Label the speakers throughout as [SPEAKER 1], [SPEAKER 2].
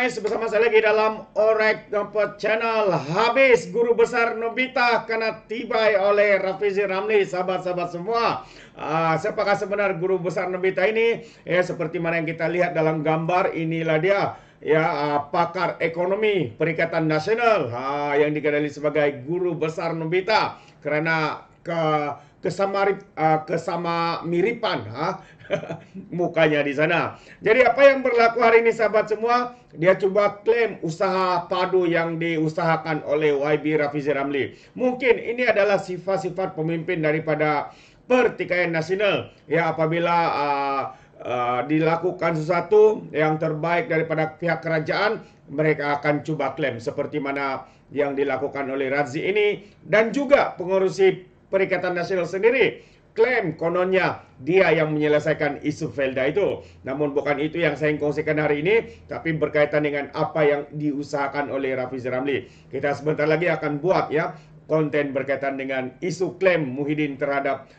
[SPEAKER 1] guys, bersama saya lagi dalam Orek Tempat Channel. Habis Guru Besar Nobita kena tibai oleh Rafizi Ramli, sahabat-sahabat semua. Siapakah sebenar Guru Besar Nobita ini? Seperti mana yang kita lihat dalam gambar, inilah dia. Pakar ekonomi Perikatan Nasional yang dikenali sebagai Guru Besar Nobita kerana kesama miripan mukanya di sana. Jadi apa yang berlaku hari ini sahabat semua, dia cuba klaim usaha padu yang diusahakan oleh YB Rafizi Ramli. Mungkin ini adalah sifat-sifat pemimpin daripada Pertikaian Nasional. Apabila dilakukan sesuatu yang terbaik daripada pihak kerajaan, mereka akan cuba klaim seperti mana yang dilakukan oleh Razi ini dan juga pengurusi Perikatan Nasional sendiri. Klaim kononnya dia yang menyelesaikan isu Felda itu. Namun bukan itu yang saya kongsikan hari ini, tapi berkaitan dengan apa yang diusahakan oleh Rafizi Ramli. Kita sebentar lagi akan buat konten berkaitan dengan isu klaim Muhyiddin terhadap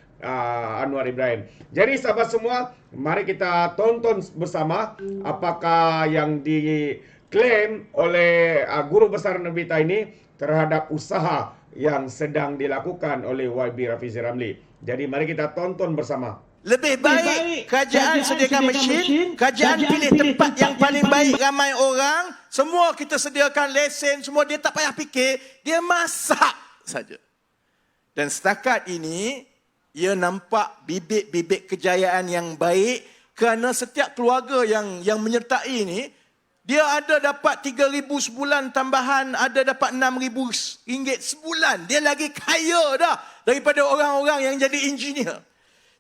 [SPEAKER 1] Anwar Ibrahim. Jadi sahabat semua, mari kita tonton bersama apakah yang diklaim oleh Guru Besar Nobita ini terhadap usaha yang sedang dilakukan oleh YB Rafizi Ramli. Jadi mari kita tonton bersama.
[SPEAKER 2] Lebih baik kerajaan sediakan mesin, kerajaan pilih tempat yang paling baik, ramai orang, semua kita sediakan lesen, semua dia tak payah fikir, dia masak saja. Dan setakat ini, ia nampak bibit-bibit kejayaan yang baik kerana setiap keluarga yang menyertai ini, dia ada dapat 3,000 sebulan tambahan, ada dapat 6,000 ringgit sebulan. Dia lagi kaya dah daripada orang-orang yang jadi engineer.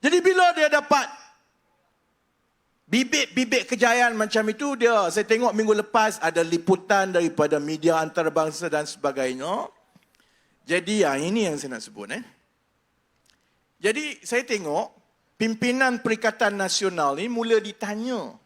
[SPEAKER 2] Jadi bila dia dapat bibit-bibit kejayaan macam itu, saya tengok minggu lepas ada liputan daripada media antarabangsa dan sebagainya. Jadi ini yang saya nak sebut. Jadi saya tengok pimpinan Perikatan Nasional ni mula ditanya.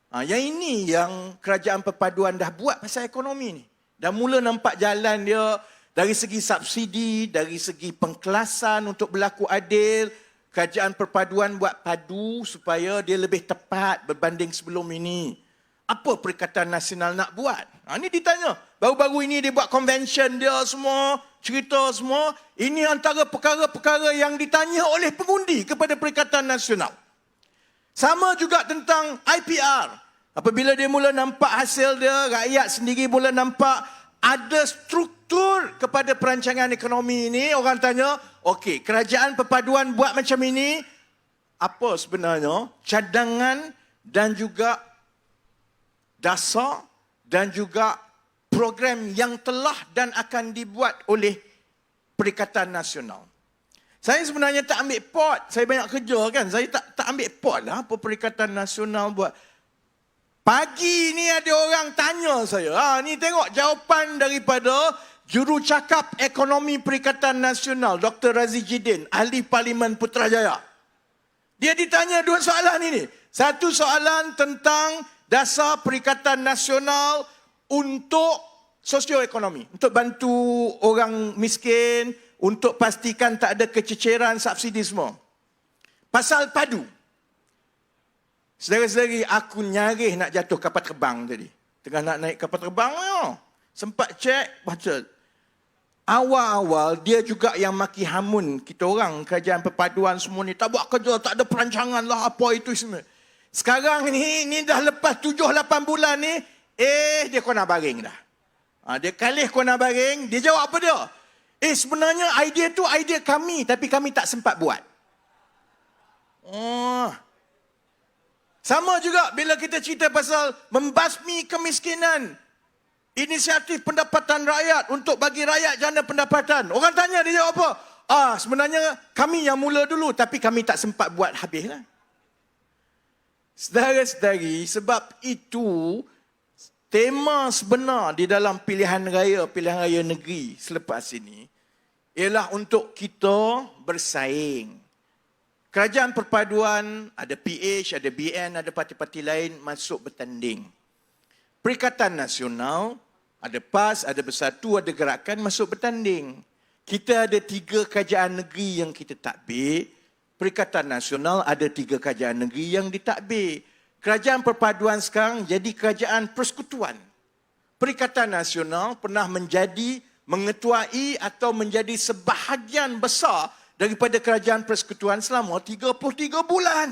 [SPEAKER 2] Yang ini yang kerajaan perpaduan dah buat pasal ekonomi ni. Dah mula nampak jalan dia dari segi subsidi, dari segi pengkelasan untuk berlaku adil. Kerajaan perpaduan buat padu supaya dia lebih tepat berbanding sebelum ini. Apa Perikatan Nasional nak buat? Ini ditanya. Baru-baru ini dia buat convention dia semua, cerita semua. Ini antara perkara-perkara yang ditanya oleh pengundi kepada Perikatan Nasional. Sama juga tentang IPR. Apabila dia mula nampak hasil dia, rakyat sendiri mula nampak ada struktur kepada perancangan ekonomi ini. Orang tanya, okey, kerajaan perpaduan buat macam ini, apa sebenarnya cadangan dan juga dasar dan juga program yang telah dan akan dibuat oleh Perikatan Nasional. Saya sebenarnya tak ambil pot. Saya banyak kerja kan. Saya tak ambil pot lah apa Perikatan Nasional buat. Pagi ni ada orang tanya saya. Ni tengok jawapan daripada Jurucakap Ekonomi Perikatan Nasional, Dr. Razi Jidin, Ahli Parlimen Putrajaya. Dia ditanya dua soalan ini. Satu soalan tentang dasar Perikatan Nasional untuk sosioekonomi. Untuk bantu orang miskin, untuk pastikan tak ada kececeran subsidi semua. Pasal padu. Saudara-saudari, aku nyaris nak jatuh kapal terbang tadi. Tengah nak naik kapal terbang, sempat cek, baca. Awal-awal, dia juga yang maki hamun kita orang, kerajaan perpaduan semua ni. Tak buat kerja, tak ada perancangan lah, apa itu semua. Sekarang ni dah lepas 7-8 bulan ni, dia kena baring dah. Dia kalih kena baring, dia jawab apa dia? Sebenarnya idea tu idea kami, tapi kami tak sempat buat. Sama juga bila kita cerita pasal membasmi kemiskinan. Inisiatif pendapatan rakyat untuk bagi rakyat jana pendapatan. Orang tanya, dia jawab apa? Sebenarnya kami yang mula dulu, tapi kami tak sempat buat habis lah. Saudara-saudari, sebab itu tema sebenar di dalam pilihan raya negeri selepas ini ialah untuk kita bersaing. Kerajaan perpaduan, ada PH, ada BN, ada parti-parti lain masuk bertanding. Perikatan Nasional, ada PAS, ada Bersatu, ada Gerakan masuk bertanding. Kita ada 3 kerajaan negeri yang kita takbir. Perikatan Nasional ada 3 kerajaan negeri yang ditakbir. kerajaan perpaduan sekarang jadi kerajaan persekutuan. Perikatan Nasional pernah mengetuai atau menjadi sebahagian besar daripada kerajaan persekutuan selama 33 bulan.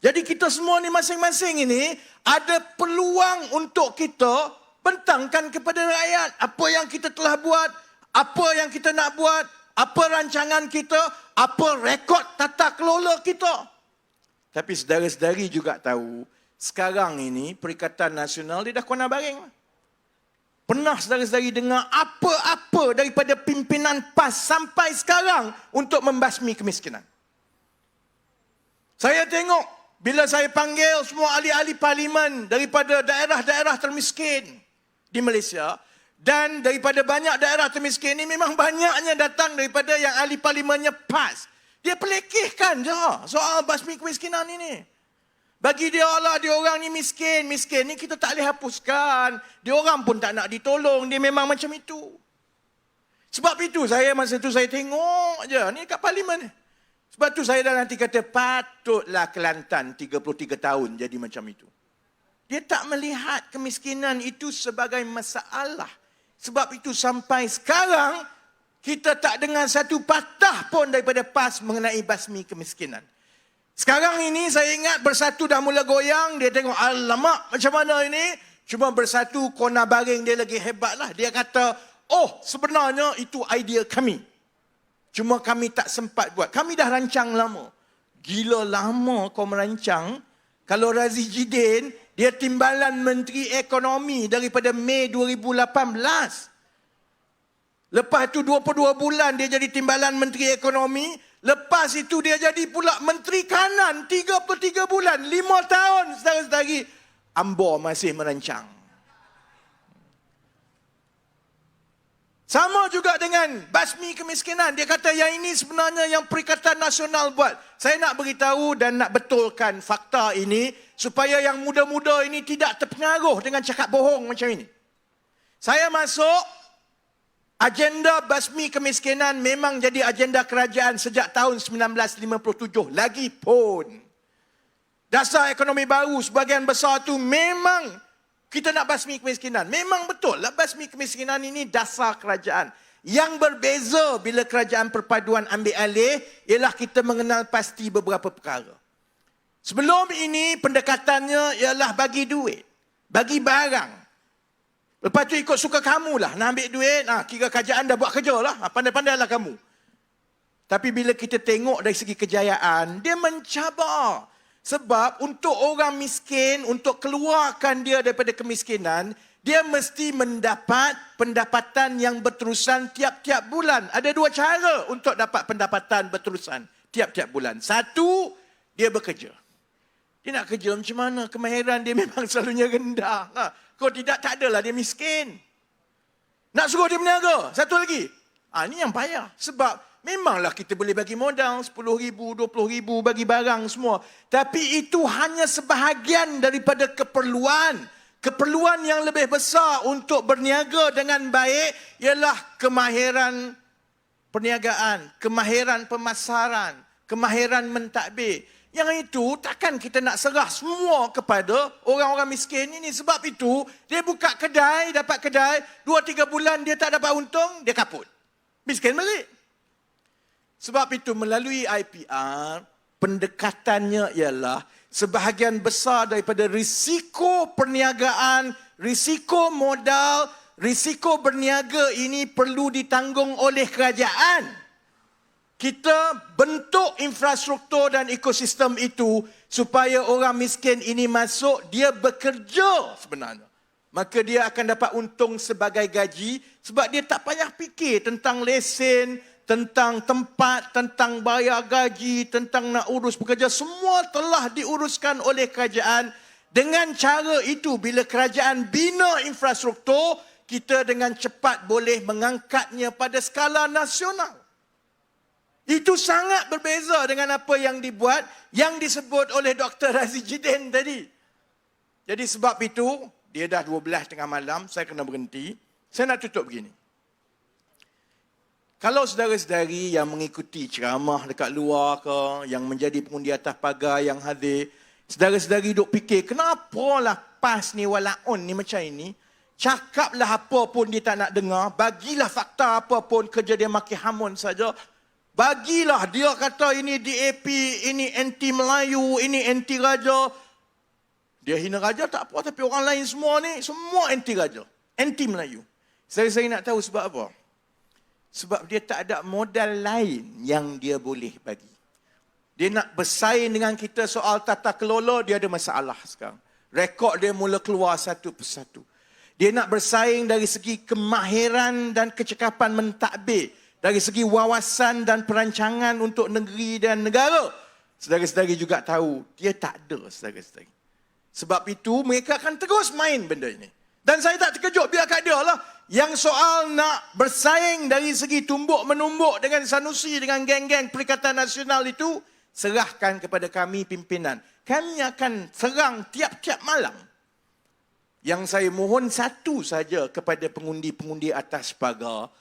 [SPEAKER 2] Jadi kita semua ni masing-masing ini ada peluang untuk kita bentangkan kepada rakyat apa yang kita telah buat, apa yang kita nak buat, apa rancangan kita, apa rekod tata kelola kita. Tapi saudara-saudari juga tahu, sekarang ini Perikatan Nasional dia dah kona baring. Pernah saudara-saudari dengar apa-apa daripada pimpinan PAS sampai sekarang untuk membasmi kemiskinan? Saya tengok bila saya panggil semua ahli-ahli parlimen daripada daerah-daerah termiskin di Malaysia, dan daripada banyak daerah termiskin ini memang banyaknya datang daripada yang ahli parlimennya PAS. Dia pelekehkan je soal basmi kemiskinan ini. Bagi dia lah, dia orang ni miskin ni kita tak boleh hapuskan. Dia orang pun tak nak ditolong, dia memang macam itu. Sebab itu masa tu saya tengok je ni kat parlimen ni. Sebab tu saya dah nanti kata patutlah Kelantan 33 tahun jadi macam itu. Dia tak melihat kemiskinan itu sebagai masalah. Sebab itu sampai sekarang kita tak dengar satu patah pun daripada PAS mengenai basmi kemiskinan. Sekarang ini saya ingat Bersatu dah mula goyang. Dia tengok alamak macam mana ini. Cuma Bersatu kona baring dia lagi hebat lah. Dia kata, oh sebenarnya itu idea kami. Cuma kami tak sempat buat. Kami dah rancang lama. Gila lama kau merancang. Kalau Razi Jidin, dia timbalan Menteri Ekonomi daripada Mei 2018. Lepas itu 22 bulan dia jadi timbalan Menteri Ekonomi. Lepas itu dia jadi pula Menteri Kanan 33 bulan. 5 tahun saudara-saudari. Ambor masih merancang. Sama juga dengan basmi kemiskinan. Dia kata yang ini sebenarnya yang Perikatan Nasional buat. Saya nak beritahu dan nak betulkan fakta ini supaya yang muda-muda ini tidak terpengaruh dengan cakap bohong macam ini. Saya masuk, agenda basmi kemiskinan memang jadi agenda kerajaan sejak tahun 1957. Lagipun, dasar ekonomi baru sebahagian besar tu memang kita nak basmi kemiskinan. Memang betul lah basmi kemiskinan ini dasar kerajaan. Yang berbeza bila kerajaan perpaduan ambil alih ialah kita mengenal pasti beberapa perkara. Sebelum ini pendekatannya ialah bagi duit, bagi barang. Lepas tu ikut suka kamu lah. Nak ambil duit, kira kerajaan dah buat kerja lah. Pandai-pandailah kamu. Tapi bila kita tengok dari segi kejayaan, dia mencabar. Sebab untuk orang miskin, untuk keluarkan dia daripada kemiskinan, dia mesti mendapat pendapatan yang berterusan tiap-tiap bulan. Ada dua cara untuk dapat pendapatan berterusan tiap-tiap bulan. Satu, dia bekerja. Dia nak kerja macam mana? Kemahiran dia memang selalunya rendah. Kalau tidak, tak adalah dia miskin. Nak suruh dia berniaga. Satu lagi. Ini yang payah. Sebab memanglah kita boleh bagi modal 10,000, 20,000 bagi barang semua. Tapi itu hanya sebahagian daripada keperluan. Keperluan yang lebih besar untuk berniaga dengan baik ialah kemahiran perniagaan, kemahiran pemasaran, kemahiran mentadbir. Yang itu takkan kita nak serah semua kepada orang-orang miskin ini. Sebab itu dia buka kedai, dapat kedai, 2-3 bulan dia tak dapat untung, dia kaput. Miskin balik. Sebab itu melalui IPR, pendekatannya ialah sebahagian besar daripada risiko perniagaan, risiko modal, risiko berniaga ini perlu ditanggung oleh kerajaan. Kita bentuk infrastruktur dan ekosistem itu supaya orang miskin ini masuk, dia bekerja sebenarnya. Maka dia akan dapat untung sebagai gaji sebab dia tak payah fikir tentang lesen, tentang tempat, tentang bayar gaji, tentang nak urus pekerja. Semua telah diuruskan oleh kerajaan. Dengan cara itu, bila kerajaan bina infrastruktur, kita dengan cepat boleh mengangkatnya pada skala nasional. Itu sangat berbeza dengan apa yang dibuat, yang disebut oleh Dr. Razi Jidin tadi. Jadi sebab itu, dia dah 12 tengah malam, saya kena berhenti. Saya nak tutup begini. Kalau saudara-saudari yang mengikuti ceramah dekat luar ke, yang menjadi pengundi atas pagar yang hadir, Sedara-sedari duk fikir, kenapalah PAS ni walaun ni macam ini. Cakaplah apa pun dia tak nak dengar. Bagilah fakta apa pun, kerja dia maki hamun saja. Bagilah dia kata ini DAP, ini anti Melayu, ini anti Raja. Dia hina Raja tak apa, tapi orang lain semua ni, semua anti Raja, anti Melayu. Saya nak tahu sebab apa? Sebab dia tak ada modal lain yang dia boleh bagi. Dia nak bersaing dengan kita soal tata kelola, dia ada masalah sekarang. Rekod dia mula keluar satu persatu. Dia nak bersaing dari segi kemahiran dan kecekapan mentadbir. Dari segi wawasan dan perancangan untuk negeri dan negara. Saudara-saudari juga tahu, dia tak ada saudara-saudari. Sebab itu, mereka akan terus main benda ini. Dan saya tak terkejut, biarkan dia lah. Yang soal nak bersaing dari segi tumbuk-menumbuk dengan Sanusi, dengan geng-geng Perikatan Nasional itu, serahkan kepada kami pimpinan. Kami akan serang tiap-tiap malam. Yang saya mohon satu saja kepada pengundi-pengundi atas pagar,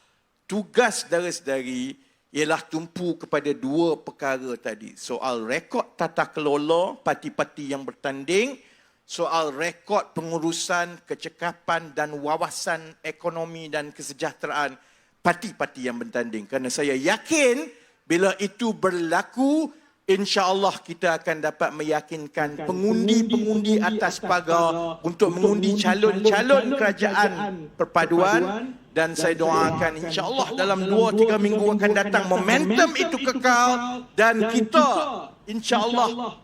[SPEAKER 2] tugas saudara-saudari ialah tumpu kepada dua perkara tadi. Soal rekod tata kelola parti-parti yang bertanding, soal rekod pengurusan, kecekapan dan wawasan ekonomi dan kesejahteraan parti-parti yang bertanding. Kerana saya yakin bila itu berlaku, insya-Allah kita akan dapat meyakinkan pengundi-pengundi atas pagar untuk mengundi calon-calon kerajaan perpaduan, dan saya doakan insya-Allah dalam 2-3 minggu akan datang momentum itu kekal dan kita insya-Allah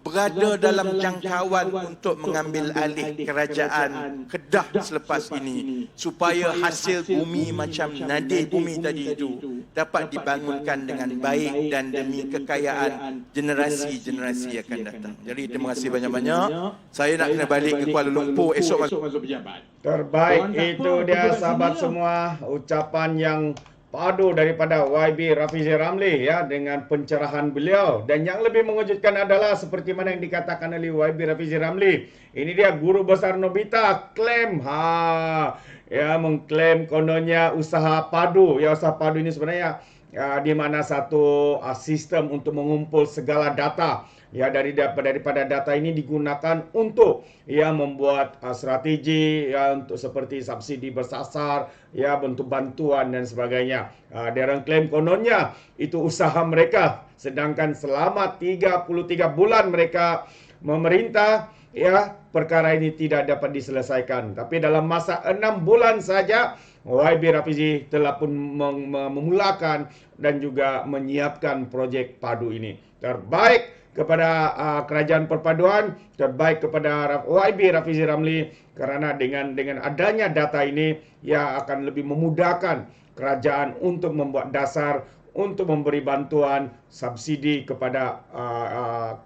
[SPEAKER 2] berada dalam jangkauan untuk mengambil alih kerajaan Kedah selepas ini, supaya hasil bumi macam nadir bumi tadi itu dapat dibangunkan dengan baik dan demi kekayaan generasi-generasi akan datang. Jadi terima kasih banyak-banyak. Saya nak kena balik ke Kuala Lumpur esok masuk pejabat.
[SPEAKER 1] Terbaik itu dia sahabat semua, ucapan yang padu daripada YB Rafizi Ramli ya, dengan pencerahan beliau. Dan yang lebih mengejutkan adalah seperti mana yang dikatakan oleh YB Rafizi Ramli. Ini dia guru besar Nobita klaim mengklaim kononnya usaha padu. Ya, usaha padu ini sebenarnya di mana satu sistem untuk mengumpul segala data. Ya, daripada data ini digunakan untuk membuat strategi untuk seperti subsidi bersasar, bentuk bantuan dan sebagainya. Dia orang klaim kononnya itu usaha mereka, sedangkan selama 33 bulan mereka memerintah, perkara ini tidak dapat diselesaikan. Tapi dalam masa 6 bulan saja YB Rafizi telah pun memulakan dan juga menyiapkan projek padu ini. Terbaik kepada kerajaan perpaduan, terbaik kepada YB Rafizi Ramli, kerana dengan adanya data ini akan lebih memudahkan kerajaan untuk membuat dasar untuk memberi bantuan subsidi kepada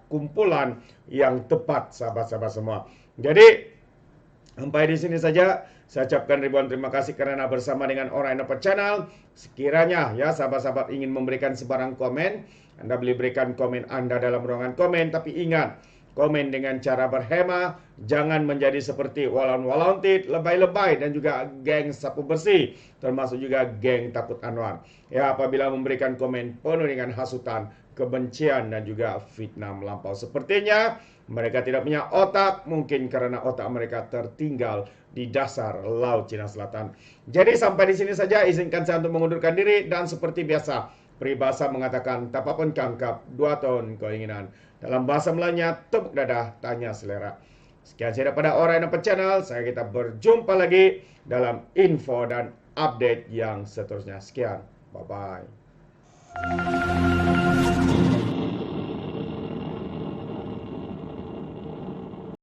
[SPEAKER 1] kumpulan yang tepat, sahabat-sahabat semua. Jadi sampai di sini saja. Saya ucapkan ribuan terima kasih kerana bersama dengan Orang Dapat Channel. Sekiranya sahabat-sahabat ingin memberikan sebarang komen, Anda boleh berikan komen Anda dalam ruangan komen. Tapi ingat, komen dengan cara berhema. Jangan menjadi seperti Walon-Walontit, lebay-lebay dan juga geng sapu bersih. Termasuk juga geng Takut Anwar. Apabila memberikan komen penuh dengan hasutan, kebencian dan juga fitnah melampau. Sepertinya mereka tidak punya otak, mungkin karena otak mereka tertinggal di dasar Laut Cina Selatan. Jadi sampai di sini saja, izinkan saya untuk mengundurkan diri. Dan seperti biasa, peribahasa mengatakan, tak apa pun kangkap, 2 tahun keinginan. Dalam bahasa Melayunya, tepuk dadah, tanya selera. Sekian saya daripada Orang Dapat Channel. Saya kita berjumpa lagi dalam info dan update yang seterusnya. Sekian, bye-bye.